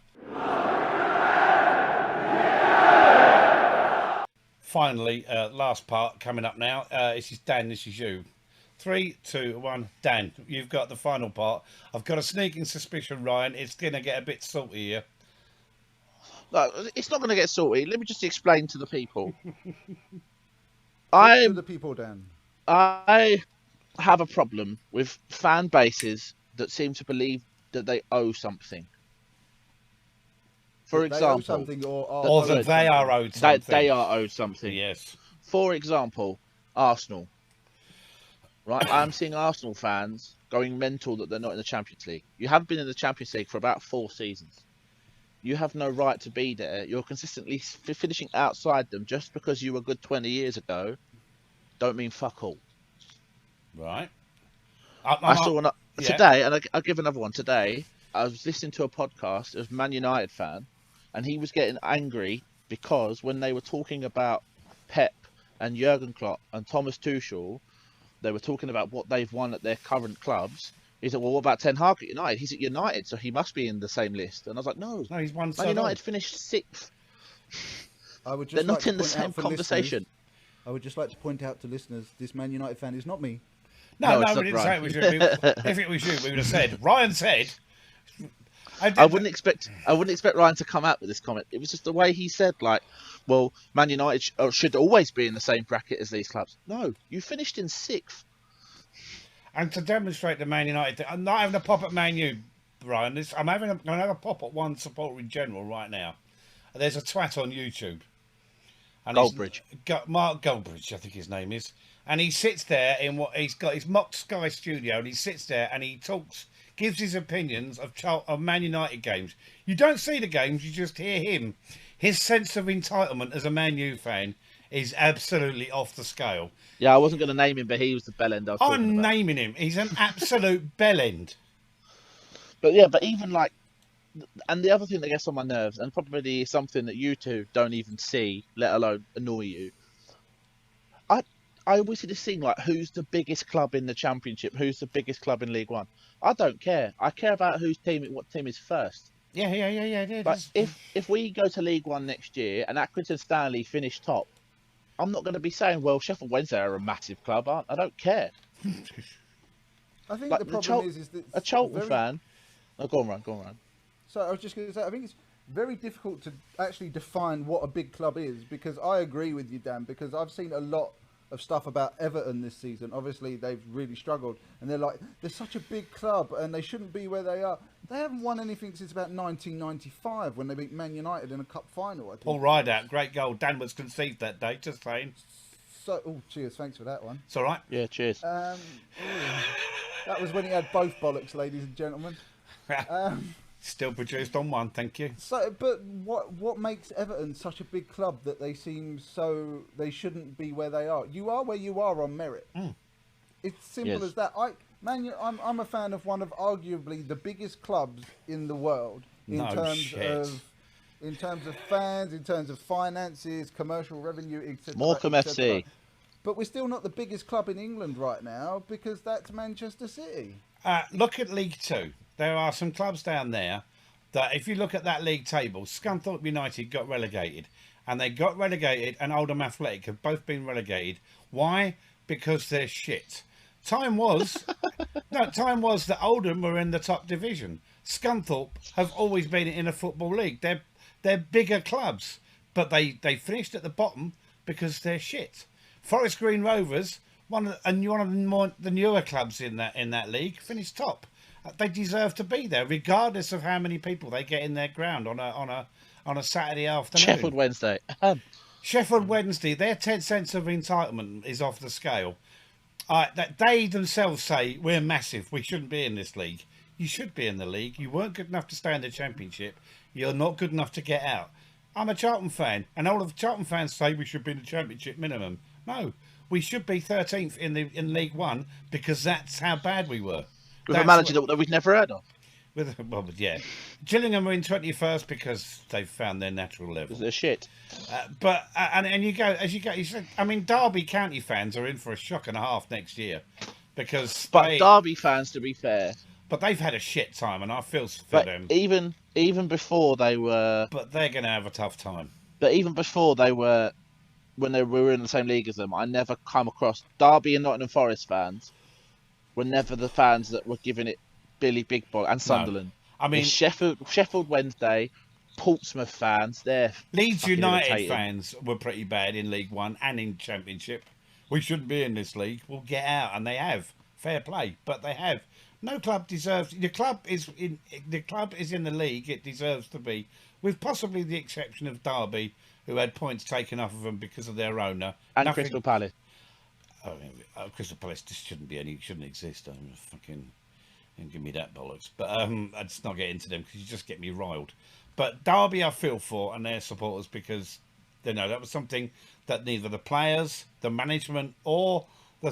Finally, last part coming up now. This is Dan. This is you. 3, 2, 1. Dan, you've got the final part. I've got a sneaking suspicion, Ryan. It's going to get a bit salty here. Look, it's not going to get salty. Let me just explain to the people. To the people, Dan. I have a problem with fan bases that seem to believe that they owe something. For They owe example, something or Or that they are owed something. they are owed something. Yes. For example, Arsenal. right? I'm seeing Arsenal fans going mental that they're not in the Champions League. You haven't been in the Champions League for about 4 seasons. You have no right to be there. You're consistently finishing outside them just because you were good 20 years ago. Don't mean fuck all. Right. I saw one yeah. today, and I'll give another one today. I was listening to a podcast of Man United fan, and he was getting angry because when they were talking about Pep and Jurgen Klopp and Thomas Tuchel, they were talking about what they've won at their current clubs. He said, well, what about Ten Hag at United? He's at United, so he must be in the same list. And I was like, no, No, he's won. Man United finished 6th. They're not in the same conversation. I would just like to point out to listeners, this Man United fan is not me. No, we didn't say it was you. If it was you, we would have said. Ryan said. I wouldn't expect Ryan to come out with this comment. It was just the way he said, like, well, Man United should always be in the same bracket as these clubs. No, you finished in 6th. And to demonstrate the Man United thing, I'm not having a pop at Man U, Ryan. I'm going to have a pop at one supporter in general right now. There's a twat on YouTube. And Goldbridge. Mark Goldbridge, I think his name is. And he sits there in what he's got his mock Sky studio, and he sits there and he talks, gives his opinions of Man United games. You don't see the games, you just hear him. His sense of entitlement as a Man U fan is absolutely off the scale. Yeah, I wasn't going to name him, but he was the bellend I was talking I'm about. naming him. He's an absolute bellend. But yeah, but even like, and the other thing that gets on my nerves, and probably something that you two don't even see, let alone annoy you. I always see this thing like, who's the biggest club in the Championship? Who's the biggest club in League One? I don't care. I care about what team is first. Yeah. Like, if we go to League One next year and Accrington Stanley finish top, I'm not going to be saying, well, Sheffield Wednesday are a massive club. I don't care. I think Like, the problem is that a Charlton fan. Oh, go on, Ryan. So I was just going to say, I think it's very difficult to actually define what a big club is, because I agree with you, Dan, because I've seen a lot of stuff about Everton this season. Obviously, they've really struggled, and they're like, they're such a big club, and they shouldn't be where they are. They haven't won anything since about 1995 when they beat Man United in a cup final. I think. Paul Rideout, great goal. Dan was conceived that day, just saying. So, cheers, thanks for that one. It's all right. Yeah, cheers. That was when he had both bollocks, ladies and gentlemen. Still produced on one, thank you. So, but what makes Everton such a big club that they seem so they shouldn't be where they are? You are where you are on merit. It's simple as that. I'm a fan of one of arguably the biggest clubs in the world in terms of fans, in terms of finances, commercial revenue, etc. Morecambe FC. But we're still not the biggest club in England right now, because that's Manchester City. Look at League Two. There are some clubs down there that, if you look at that league table, Scunthorpe United got relegated, and they got relegated, and Oldham Athletic have both been relegated. Why? Because they're shit. Time was that Oldham were in the top division. Scunthorpe have always been in a football league. They're bigger clubs, but they finished at the bottom because they're shit. Forest Green Rovers, one of the newer clubs in that league, finished top. They deserve to be there, regardless of how many people they get in their ground on a Saturday afternoon. Sheffield Wednesday. Sheffield Wednesday, their sense of entitlement is off the scale. That they themselves say, we're massive, we shouldn't be in this league. You should be in the league. You weren't good enough to stay in the Championship. You're not good enough to get out. I'm a Charlton fan, and all of the Charlton fans say we should be in the Championship minimum. No, we should be 13th in League One, because that's how bad we were. With a manager that we've never heard of. Yeah. Gillingham are in 21st because they've found their natural level. Because they're shit. But you said, I mean, Derby County fans are in for a shock and a half next year, because Derby fans, to be fair, but they've had a shit time, and I feel for them. Even before they were, but they're going to have a tough time. But even before they were, when we were in the same league as them, I never come across Derby and Nottingham Forest fans. Were never the fans that were giving it Billy Big Boy and Sunderland. No. I mean, Sheffield Wednesday, Portsmouth fans, they're Leeds United irritating. Fans were pretty bad in League One and in Championship. We shouldn't be in this league. We'll get out, and they have. Fair play, but they have. No club deserves. The club is in the league it deserves to be, with possibly the exception of Derby, who had points taken off of them because of their owner and Crystal Palace. I mean, Crystal Palace just shouldn't exist. I'm fucking, don't give me that bollocks. But let's not get into them because you just get me riled. But Derby, I feel for and their supporters because that was something that neither the players, the management, or the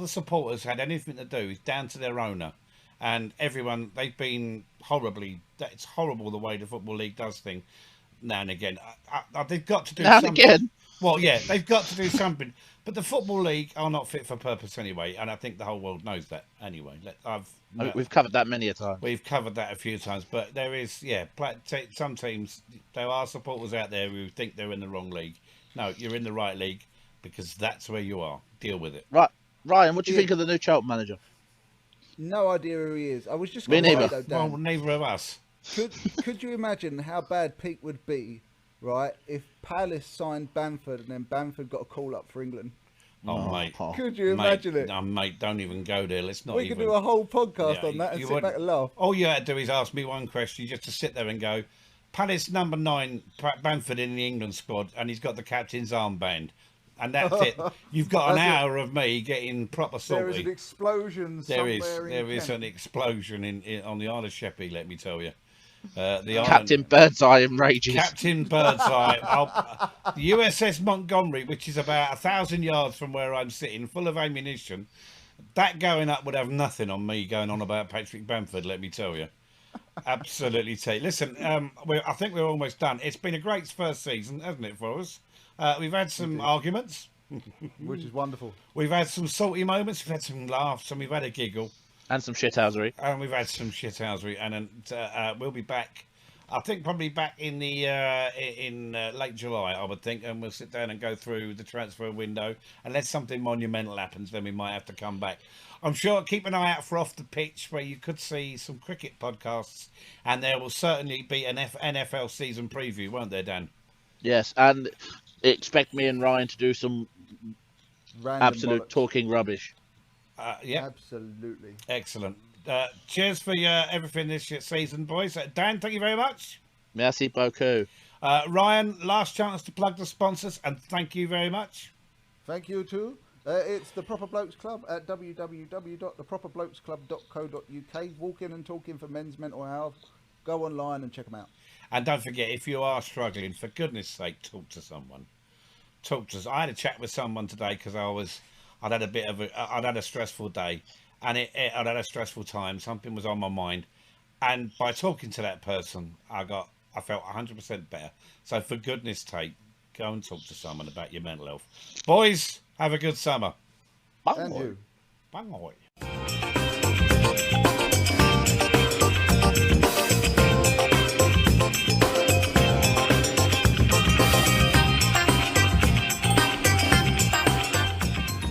supporters had anything to do. It's down to their owner, and everyone. They've been horribly. It's horrible the way the Football League does things now and again. They've got to do Now and something. again. Well, yeah, they've got to do something. But the Football League are not fit for purpose anyway, and I think the whole world knows that anyway. We've covered that many a time. We've covered that a few times, but there is, some teams, there are supporters out there who think they're in the wrong league. No, you're in the right league because that's where you are. Deal with it. Right, Ryan, what do you think of the new Charlton manager? No idea who he is. I was just Me going to neither. say, though, Dan, Well, neither of us. could you imagine how bad Pete would be, right, if Palace signed Bamford and then Bamford got a call up for England? Oh, mate. Could you imagine it? No, mate, don't even go there. Let's not We even. could do a whole podcast Yeah, on that and you sit back and laugh. All you had to do is ask me one question, just to sit there and go, Palace number 9, Bamford in the England squad, and he's got the captain's armband. And that's it. You've got an hour of me getting proper salty. There is an explosion somewhere There is an explosion on the Isle of Sheppey, let me tell you. Captain Birdseye enrages. Captain Birdseye. The USS Montgomery, which is about 1,000 yards from where I'm sitting, full of ammunition. That going up would have nothing on me going on about Patrick Bamford, let me tell you. Absolutely. Listen, I think we're almost done. It's been a great first season, hasn't it, for us? We've had some arguments. Which is wonderful. We've had some salty moments. We've had some laughs, and we've had a giggle. And some shithousery. And we've had some shithousery, and we'll be back. I think probably back in the late July, I would think, and we'll sit down and go through the transfer window. Unless something monumental happens, then we might have to come back. I'm sure. Keep an eye out for Off the Pitch, where you could see some cricket podcasts, and there will certainly be an NFL season preview, won't there, Dan? Yes, and expect me and Ryan to do some Random absolute bollocks. talking rubbish. Yeah. Absolutely. Excellent. Cheers for everything this season, boys. Dan, thank you very much. Merci beaucoup. Ryan, last chance to plug the sponsors, and thank you very much. Thank you too. It's the Proper Blokes Club at www.theproperblokesclub.co.uk. Walking and talking for men's mental health. Go online and check them out. And don't forget, if you are struggling, for goodness sake, talk to someone. Talk to us. I had a chat with someone today because I'd had a stressful day, and I'd had a stressful time. Something was on my mind, and by talking to that person, I felt 100% better. So for goodness sake, go and talk to someone about your mental health. Boys, have a good summer. And you. Bye.